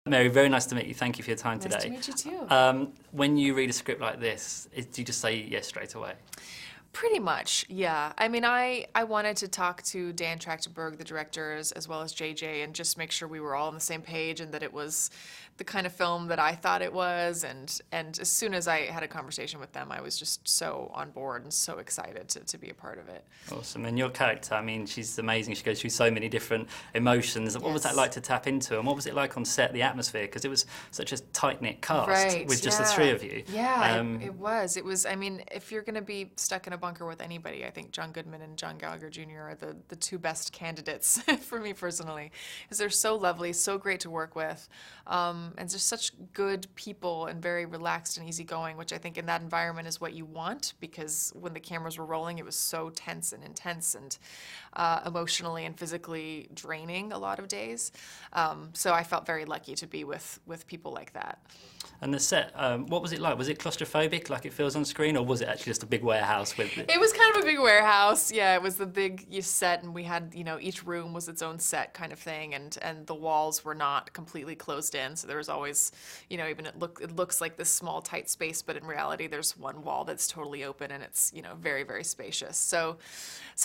Mary, very nice to meet you. Thank you for your time today. Nice to meet you too. When you read a script like this, do you just say yes straight away? Pretty much, yeah. I mean, I wanted to talk to Dan Trachtenberg, the directors, as well as JJ, and just make sure we were all on the same page and that it was the kind of film that I thought it was. And as soon as I had a conversation with them, I was just so on board and so excited to be a part of it. Awesome. And your character, I mean, she's amazing. She goes through so many different emotions. What was that like to tap into? And what was it like on set, the atmosphere? Because it was such a tight-knit cast with just the three of you. Yeah, it was. It was, I mean, if you're going to be stuck in a bunker with anybody, I think John Goodman and John Gallagher Jr. are the two best candidates for me personally, because they're so lovely, so great to work with, and just such good people and very relaxed and easygoing, which I think in that environment is what you want, because when the cameras were rolling, it was so tense and intense and emotionally and physically draining a lot of days. So I felt very lucky to be with people like that. And the set, what was it like? Was it claustrophobic, like it feels on screen, or was it actually just a big warehouse with It was kind of a big warehouse. Yeah, it was the big set, and we had, each room was its own set kind of thing, and the walls were not completely closed in, so there was always, even it looks like this small tight space, but in reality there's one wall that's totally open, and it's, very, very spacious. So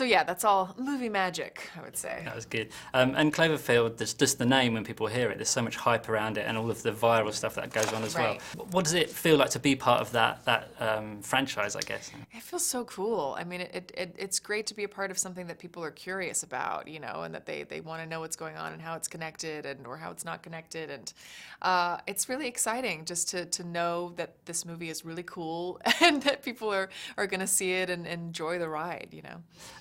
yeah, that's all movie magic, I would say. That was good. And Cloverfield, just the name, when people hear it, there's so much hype around it and all of the viral stuff that goes on as well. What does it feel like to be part of that franchise, I guess? It feels so cool. I mean, it's great to be a part of something that people are curious about, and that they want to know what's going on and how it's connected or how it's not connected. And it's really exciting just to know that this movie is really cool and that people are going to see it and enjoy the ride,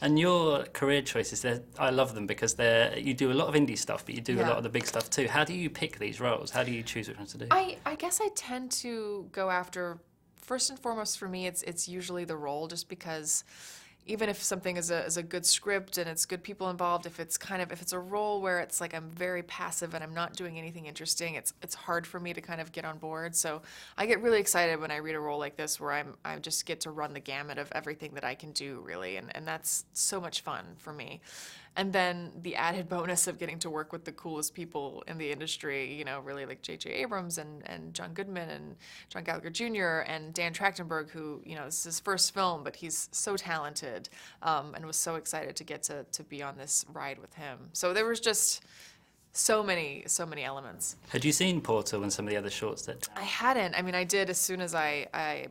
And your career choices, I love them because you do a lot of indie stuff, but you do a lot of the big stuff too. How do you pick these roles? How do you choose which ones to do? I guess I tend to go after, first and foremost for me, it's usually the role, just because even if something is a good script and it's good people involved, if it's a role where it's like I'm very passive and I'm not doing anything interesting, it's hard for me to kind of get on board. So I get really excited when I read a role like this where I just get to run the gamut of everything that I can do, really, and that's so much fun for me. And then the added bonus of getting to work with the coolest people in the industry, really like J.J. Abrams and John Goodman and John Gallagher Jr. and Dan Trachtenberg, who, this is his first film, but he's so talented, and was so excited to get to be on this ride with him. So there was just so many elements. Had you seen Portal and some of the other shorts that? I hadn't. I mean, I did as soon as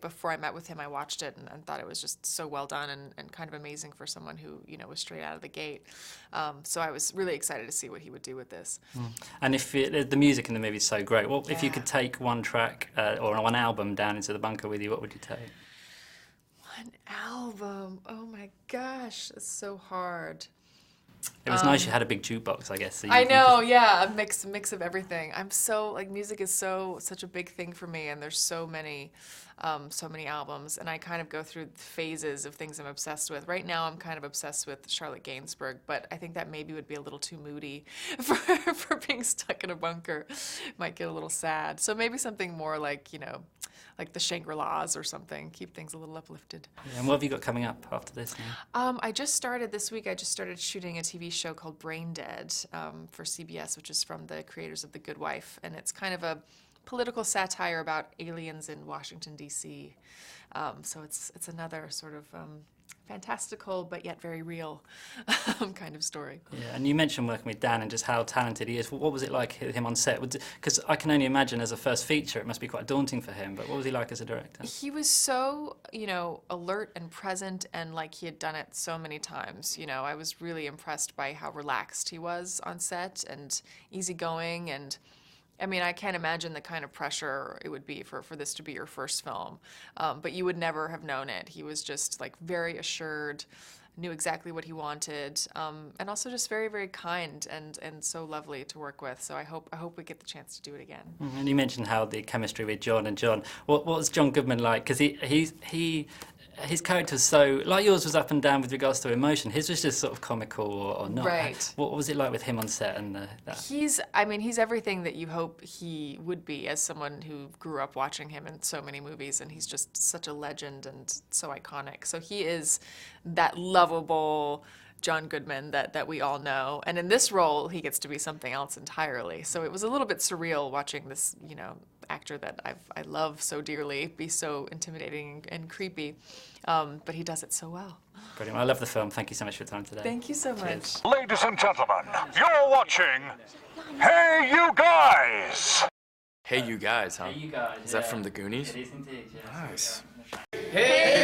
before I met with him, I watched it and thought it was just so well done and kind of amazing for someone who, was straight out of the gate. So I was really excited to see what he would do with this. And if the music in the movie is so great, if you could take one track or one album down into the bunker with you, what would you take? One album? Oh my gosh, it's so hard. It was nice you had a big jukebox, I guess. So I know, yeah, a mix of everything. I'm so, music is such a big thing for me, and there's so many albums, and I kind of go through phases of things I'm obsessed with. Right now, I'm kind of obsessed with Charlotte Gainsbourg, but I think that maybe would be a little too moody for being stuck in a bunker. Might get a little sad. So maybe something more like, like the Shangri-Las or something. Keep things a little uplifted. Yeah, and what have you got coming up after this now? This week I just started shooting a TV show called Brain Dead for CBS, which is from the creators of The Good Wife, and it's kind of a political satire about aliens in Washington, D.C. So it's another sort of fantastical but yet very real kind of story. Yeah, and you mentioned working with Dan and just how talented he is. What was it like him on set? Because I can only imagine as a first feature it must be quite daunting for him, but what was he like as a director? He was so, alert and present, and like he had done it so many times. I was really impressed by how relaxed he was on set and easygoing, and I mean, I can't imagine the kind of pressure it would be for this to be your first film, but you would never have known it. He was just like very assured, knew exactly what he wanted, and also just very, very kind and so lovely to work with. So I hope we get the chance to do it again. And you mentioned how the chemistry with John and John. What was John Goodman like? Because his character's so, like yours was up and down with regards to emotion. His was just sort of comical or not. Right. What was it like with him on set and that? He's everything that you hope he would be as someone who grew up watching him in so many movies, and he's just such a legend and so iconic. So he is that lovable, John Goodman that we all know. And in this role, he gets to be something else entirely. So it was a little bit surreal watching this, actor that I love so dearly be so intimidating and creepy. But he does it so well. Brilliant. Well, I love the film. Thank you so much for your time today. Thank you so much. Ladies and gentlemen, you're watching Hey You Guys! Hey You Guys, huh? Hey, you guys. Is that from the Goonies? It is indeed, yes. Nice. Hey!